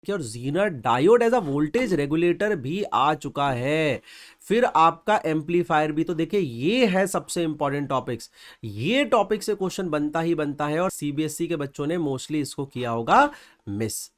और Zener diode as a voltage regulator भी आ चुका है। फिर आपका एम्पलीफायर भी। तो देखिए ये है सबसे इंपॉर्टेंट टॉपिक्स। ये टॉपिक से क्वेश्चन बनता ही बनता है और सीबीएसई के बच्चों ने मोस्टली इसको किया होगा miss.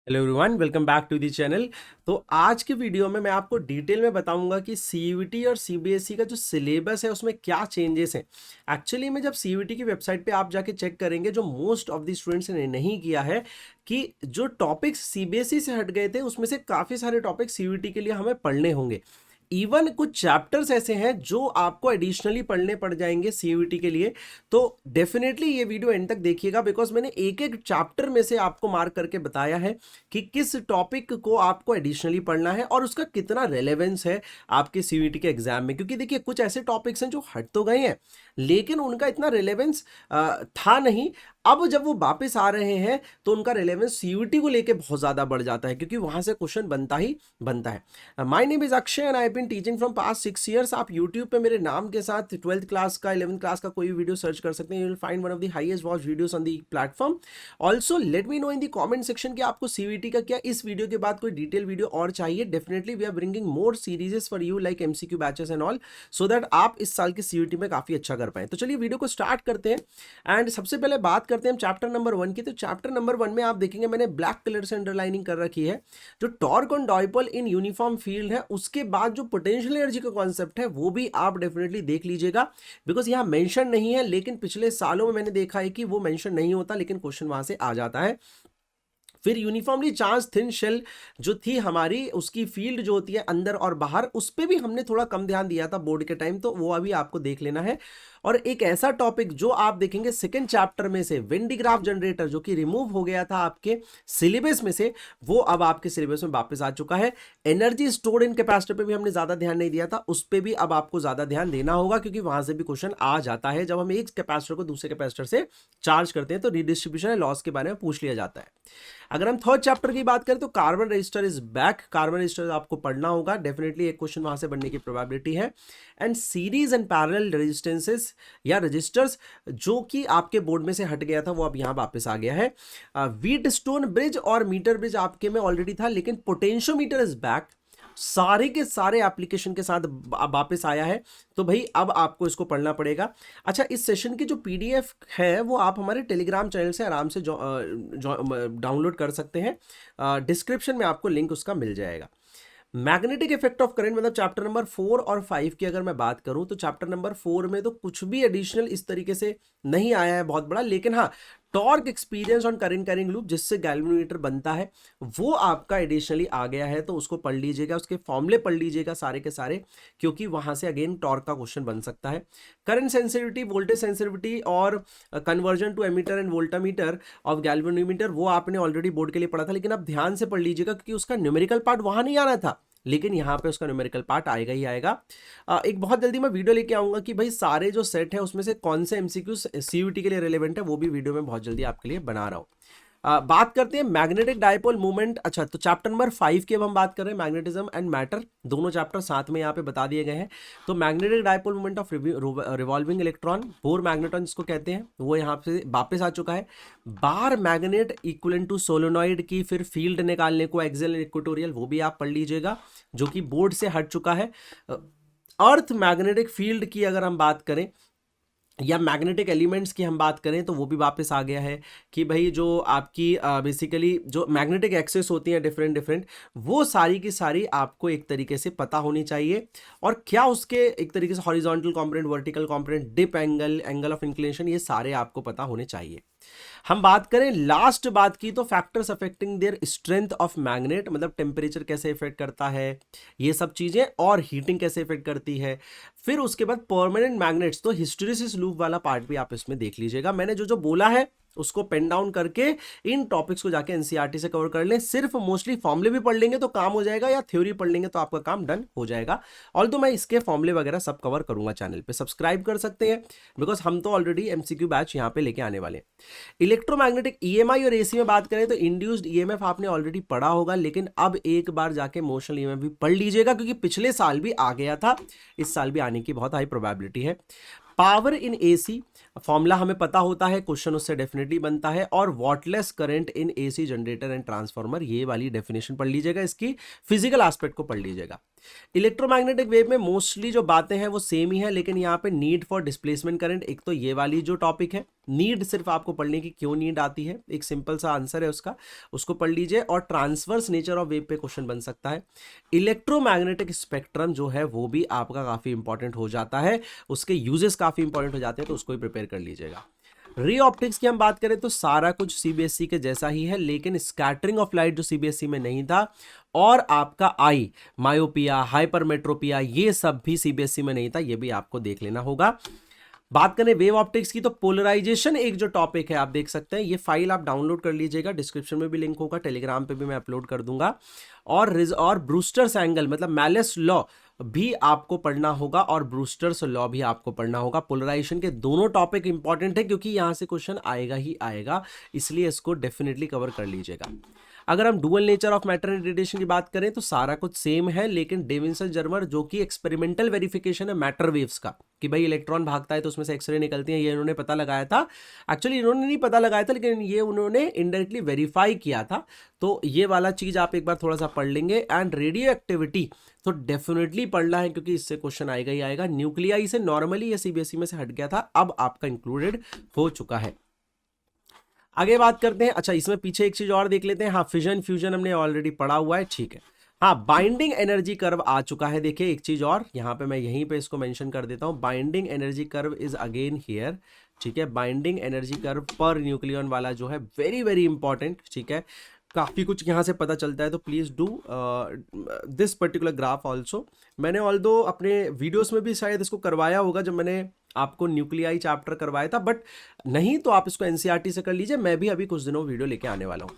Hello everyone, welcome back to the channel. तो आज के वीडियो में मैं आपको डिटेल में बताऊंगा कि सीयूईटी और सीबीएसई का जो सिलेबस है उसमें क्या चेंजेस हैं। एक्चुअली में जब सीयूईटी की वेबसाइट पे आप जाके चेक करेंगे, जो मोस्ट ऑफ द स्टूडेंट्स ने नहीं किया है, कि जो टॉपिक्स सीबीएसई से हट गए थे उसमें से काफ़ी सारे टॉपिक सीयूईटी के लिए हमें पढ़ने होंगे। इवन कुछ चैप्टर्स ऐसे हैं जो आपको एडिशनली पढ़ने पड़ जाएंगे सीयूईटी के लिए। तो डेफिनेटली ये वीडियो एंड तक देखिएगा, बिकॉज मैंने एक एक चैप्टर में से आपको मार्क करके बताया है कि किस टॉपिक को आपको एडिशनली पढ़ना है और उसका कितना रेलेवेंस है आपके सीयूईटी के एग्जाम में। क्योंकि देखिए कुछ ऐसे टॉपिक्स हैं जो हट तो गए हैं लेकिन उनका इतना रेलेवेंस था नहीं। अब जब वो वापस आ रहे हैं तो उनका रेलेवेंस सीयूईटी को लेके बहुत ज़्यादा बढ़ जाता है, क्योंकि वहां से क्वेश्चन बनता ही बनता है। My name is Akshay and I have been teaching from past 6 years। आप यूट्यूब पे मेरे नाम के साथ 12th क्लास का 11th क्लास का कोई वीडियो सर्च कर सकते हैं। You will find one of the highest watch videos on the platform. Also let me know in the comment section कि आपको सीयूईटी का क्या इस वीडियो के बाद कोई डिटेल वीडियो और चाहिए। Definitely we are bringing more serieses for you like MCQ batches and all, so that आप इस साल की सीयूईटी में काफी अच्छा कर पाए। तो चलिए वीडियो को स्टार्ट करते हैं एंड सबसे पहले बात करते हैं चैप्टर नंबर 1 की। तो चैप्टर नंबर 1 में आप देखेंगे मैंने ब्लैक कलर से अंडरलाइनिंग कर रखी है। जो torque on dipole in uniform field है, उसके बाद जो पोटेंशियल एनर्जी का कॉन्सेप्ट है वो भी आप डेफिनेटली देख लीजिएगा, बिकॉज यहां मेंशन नहीं है लेकिन पिछले सालों में मैंने देखा है कि वो मेंशन नहीं होता लेकिन क्वेश्चन वहां से आ जाता है। फिर यूनिफॉर्मली चार्ज थिन शेल जो थी हमारी, उसकी फील्ड जो होती है अंदर और बाहर, उस पर भी हमने थोड़ा कम ध्यान दिया था बोर्ड के टाइम, तो वो अभी आपको देख लेना है। और एक ऐसा टॉपिक जो आप देखेंगे सेकंड चैप्टर में से, वेन डी ग्राफ जनरेटर, जो कि रिमूव हो गया था आपके सिलेबस में से, वो अब आपके सिलेबस में वापस आ चुका है। एनर्जी स्टोर्ड इन कैपेसिटर पे भी हमने ज्यादा ध्यान नहीं दिया था, उस पर भी अब आपको ज्यादा ध्यान देना होगा, क्योंकि वहां से भी क्वेश्चन आ जाता है जब हम एक कैपेसिटर को दूसरे कैपेसिटर से चार्ज करते हैं तो रिडिस्ट्रीब्यूशन लॉस के बारे में पूछ लिया जाता है। अगर हम थर्ड चैप्टर की बात करें तो carbon register is back. Carbon register आपको पढ़ना होगा, डेफिनेटली एक क्वेश्चन वहां से बनने की प्रोबेबिलिटी है। And series and parallel resistances या रजिस्टर्स, जो कि आपके बोर्ड में से हट गया था, वो अब यहां वापस आ गया है। व्हीट स्टोन ब्रिज और मीटर ब्रिज आपके में ऑलरेडी था, लेकिन पोटेंशियोमीटर इज बैक, सारे के सारे एप्लीकेशन के साथ वापस आया है। तो भाई अब आपको इसको पढ़ना पड़ेगा। अच्छा, इस सेशन की जो पीडीएफ है वो आप हमारे टेलीग्राम चैनल से आराम से डाउनलोड कर सकते हैं। डिस्क्रिप्शन में आपको लिंक उसका मिल जाएगा। मैग्नेटिक इफेक्ट ऑफ करंट, मतलब चैप्टर नंबर 4 और 5 की अगर मैं बात करूं तो चैप्टर नंबर 4 में तो कुछ भी एडिशनल इस तरीके से नहीं आया है बहुत बड़ा, लेकिन हाँ, torque experience on current carrying loop जिससे गैल्वेनोमीटर बनता है वो आपका एडिशनली आ गया है, तो उसको पढ़ लीजिएगा, उसके फॉर्मूले पढ़ लीजिएगा सारे के सारे, क्योंकि वहां से अगेन टॉर्क का क्वेश्चन बन सकता है। करंट सेंसिटिविटी, वोल्टेज सेंसिटिविटी और conversion to ammeter and voltmeter of galvanometer, वो आपने ऑलरेडी बोर्ड के लिए पढ़ा था, लेकिन आप ध्यान से पढ़ लीजिएगा क्योंकि उसका न्यूमेरिकल पार्ट वहां नहीं आना था, लेकिन यहां पे उसका न्यूमेरिकल पार्ट आएगा ही आएगा। एक बहुत जल्दी मैं वीडियो लेके आऊंगा कि भाई सारे जो सेट है उसमें से कौन से एमसीक्यू सीयूईटी के लिए रिलेवेंट है, वो भी वीडियो में बहुत जल्दी आपके लिए बना रहा हूं। बात करते हैं मैग्नेटिक डायपोल मूवमेंट। अच्छा, तो चैप्टर नंबर 5 की अब हम बात कर रहे हैं, मैग्नेटिज्म एंड मैटर, दोनों चैप्टर साथ में यहाँ पे बता दिए गए हैं। तो magnetic dipole movement of revolving electron, bore magnetron जिसको कहते हैं, वो यहाँ पे वापस आ चुका है। Bar magnet equivalent to solenoid की फिर फील्ड निकालने को, एक्सियल इक्वेटोरियल, वो भी आप पढ़ लीजिएगा, जो कि बोर्ड से हट चुका है। अर्थ मैग्नेटिक फील्ड की अगर हम बात करें या मैग्नेटिक एलिमेंट्स की हम बात करें तो वो भी वापस आ गया है, कि भाई जो आपकी बेसिकली जो मैग्नेटिक एक्सेस होती हैं डिफरेंट डिफरेंट, वो सारी की सारी आपको एक तरीके से पता होनी चाहिए। और क्या उसके एक तरीके से horizontal component, vertical component, dip angle, angle of inclination, ये सारे आपको पता होने चाहिए। हम बात करें लास्ट बात की तो factors affecting their strength of magnet, मतलब टेम्परेचर कैसे इफेक्ट करता है, ये सब चीजें, और हीटिंग कैसे इफेक्ट करती है। फिर उसके बाद परमानेंट मैग्नेट्स, तो हिस्टैरिसीस लूप वाला पार्ट भी आप इसमें देख लीजिएगा। मैंने जो जो बोला है उसको पेन डाउन करके इन टॉपिक्स को जाके एनसीईआरटी से कवर कर लें। सिर्फ मोस्टली फॉर्मूले भी पढ़ लेंगे तो काम हो जाएगा, या थ्योरी पढ़ लेंगे तो आपका काम डन हो जाएगा। ऑल्दो मैं इसके फॉर्मूले वगैरह सब कवर करूंगा चैनल पे, सब्सक्राइब कर सकते हैं, बिकॉज हम तो ऑलरेडी एमसीक्यू बैच यहाँ पे लेके आने वाले हैं। इलेक्ट्रोमैग्नेटिक ईएमआई और एसी में बात करें तो इंड्यूस्ड ईएमएफ आपने ऑलरेडी पढ़ा होगा, लेकिन अब एक बार जाके मोशनल ईएमएफ भी पढ़ लीजिएगा, क्योंकि पिछले साल भी आ गया था, इस साल भी आने की बहुत हाई प्रोबेबिलिटी है। पावर इन एसी फॉर्मूला हमें पता होता है, क्वेश्चन उससे डेफिनेटली बनता है। और wattless current in AC generator and transformer, ये वाली डेफिनेशन पढ़ लीजिएगा, इसकी फिजिकल एस्पेक्ट को पढ़ लीजिएगा। इलेक्ट्रोमैग्नेटिक वेव में मोस्टली जो बातें हैं वो सेम ही है, लेकिन यहाँ पे नीड फॉर डिस्प्लेसमेंट करंट, एक तो ये वाली जो टॉपिक है, नीड सिर्फ आपको पढ़ने की क्यों नीड आती है, एक सिंपल सा आंसर है उसका, उसको पढ़ लीजिए। और ट्रांसवर्स नेचर ऑफ वेव पे क्वेश्चन बन सकता है। इलेक्ट्रोमैग्नेटिक स्पेक्ट्रम जो है वो भी आपका काफी इंपॉर्टेंट हो जाता है, उसके यूजेस काफी इंपॉर्टेंट हो जाते हैं, तो उसको भी प्रिपेयर कर लीजिएगा। रे ऑप्टिक्स की हम बात करें तो सारा कुछ सीबीएसई के जैसा ही है, लेकिन स्कैटरिंग ऑफ लाइट जो सीबीएसई में नहीं था, और आपका आई मायोपिया, हाइपरमेट्रोपिया, ये सब भी सीबीएसई में नहीं था, ये भी आपको देख लेना होगा। बात करें वेव ऑप्टिक्स की तो पोलराइजेशन एक जो टॉपिक है, आप देख सकते हैं, ये फाइल आप डाउनलोड कर लीजिएगा, डिस्क्रिप्शन में भी लिंक होगा, टेलीग्राम पे भी मैं अपलोड कर दूंगा। और ब्रूस्टर्स एंगल मतलब मैलेस लॉ भी आपको पढ़ना होगा, और ब्रूस्टर्स लॉ भी आपको पढ़ना होगा। पोलराइजेशन के दोनों टॉपिक इंपॉर्टेंट है, क्योंकि यहां से क्वेश्चन आएगा ही आएगा, इसलिए इसको डेफिनेटली कवर कर लीजिएगा। अगर हम dual nature of matter and radiation की बात करें तो सारा कुछ सेम है, लेकिन डेविसन जर्मर जो कि एक्सपेरिमेंटल वेरिफिकेशन है मैटर वेव्स का, कि भाई इलेक्ट्रॉन भागता है तो उसमें से एक्सरे निकलती हैं, ये इन्होंने पता लगाया था। एक्चुअली इन्होंने नहीं पता लगाया था, लेकिन ये उन्होंने इनडायरेक्टली वेरीफाई किया था, तो ये वाला चीज आप एक बार थोड़ा सा पढ़ लेंगे। एंड रेडियो एक्टिविटी तो डेफिनेटली पढ़ना है, क्योंकि इससे क्वेश्चन आएगा ही आएगा। न्यूक्लियाई से नॉर्मली ये सीबीएसई में से हट गया था, अब आपका इंक्लूडेड हो चुका है। आगे बात करते हैं, अच्छा इसमें पीछे एक चीज और देख लेते हैं। हाँ, फिजन फ्यूजन हमने ऑलरेडी पढ़ा हुआ है, ठीक है। हाँ, बाइंडिंग एनर्जी कर्व आ चुका है। देखिए एक चीज और यहाँ पे मैं यहीं पे इसको मेंशन कर देता हूँ, binding energy curve is again here, ठीक है। Binding energy curve per nucleon वाला जो है वेरी वेरी इंपॉर्टेंट, ठीक है। काफ़ी कुछ यहाँ से पता चलता है, तो please do this particular graph also. मैंने ऑल्दो अपने वीडियोस में भी शायद इसको करवाया होगा, जब मैंने आपको न्यूक्लियाई चैप्टर करवाया था, बट नहीं तो आप इसको एनसीईआरटी से कर लीजिए, मैं भी अभी कुछ दिनों वीडियो लेके आने वाला हूँ।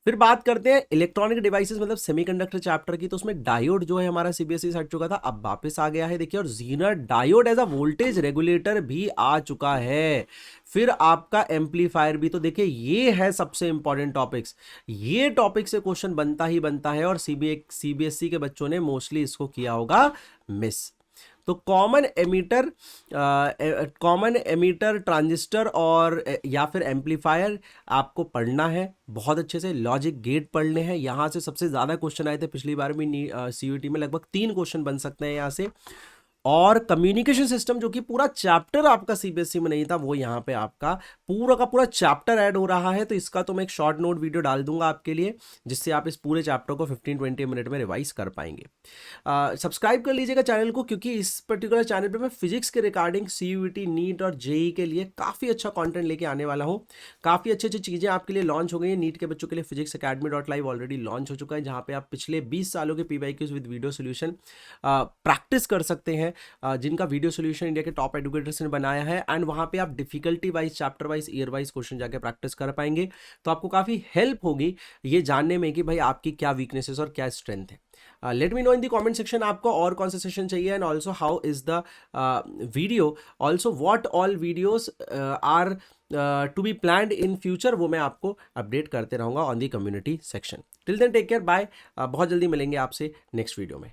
फिर बात करते हैं इलेक्ट्रॉनिक डिवाइसेस मतलब सेमीकंडक्टर चैप्टर की, तो उसमें डायोड जो है हमारा सीबीएसई से हट चुका था, अब वापस आ गया है, देखिए। और Zener diode as a voltage regulator भी आ चुका है। फिर आपका एम्पलीफायर भी, तो देखिए ये है सबसे इंपॉर्टेंट टॉपिक्स, ये टॉपिक से क्वेश्चन बनता ही बनता है, और सीबीएसई के बच्चों ने मोस्टली इसको किया होगा मिस। तो कॉमन एमीटर ट्रांजिस्टर और या फिर एम्पलीफायर आपको पढ़ना है बहुत अच्छे से। लॉजिक गेट पढ़ने हैं, यहाँ से सबसे ज़्यादा क्वेश्चन आए थे पिछली बार भी सीयूईटी में, लगभग 3 क्वेश्चन बन सकते हैं यहाँ से। और कम्युनिकेशन सिस्टम जो कि पूरा चैप्टर आपका सीबीएसई में नहीं था, वो यहाँ पे आपका पूरा का पूरा चैप्टर ऐड हो रहा है। तो इसका तो मैं एक शॉर्ट नोट वीडियो डाल दूंगा आपके लिए, जिससे आप इस पूरे चैप्टर को 15-20 मिनट में रिवाइज कर पाएंगे। सब्सक्राइब कर लीजिएगा चैनल को, क्योंकि इस पर्टिकुलर चैनल पे मैं फिजिक्स के रिगार्डिंग सीयूईटी, नीट और जेई के लिए काफ़ी अच्छा कॉन्टेंट लेके आने वाला हूँ। काफ़ी अच्छी अच्छी चीज़ें आपके लिए लॉन्च हो गई हैं। नीट के बच्चों के लिए physicsacademy.live ऑलरेडी लॉन्च हो चुका है, जहाँ पे आप पिछले 20 सालों के PYQs with video solution practice कर सकते हैं, जिनका वीडियो सोल्यूशन इंडिया के टॉप एडुकेटर्स ने बनाया है। एंड वहाँ पे आप difficulty wise, chapter wise, year wise question जाके प्रैक्टिस कर पाएंगे, तो आपको काफ़ी हेल्प होगी ये जानने में कि भाई आपकी क्या वीकनेसेस और क्या स्ट्रेंथ है। Let me know in the comment section आपको और कौन सा सेशन चाहिए, and also how is the video, also what all videos are to be planned in future, वो मैं आपको अपडेट करते रहूँगा on the community section. Till then take care, bye. बहुत जल्दी मिलेंगे आपसे नेक्स्ट वीडियो में।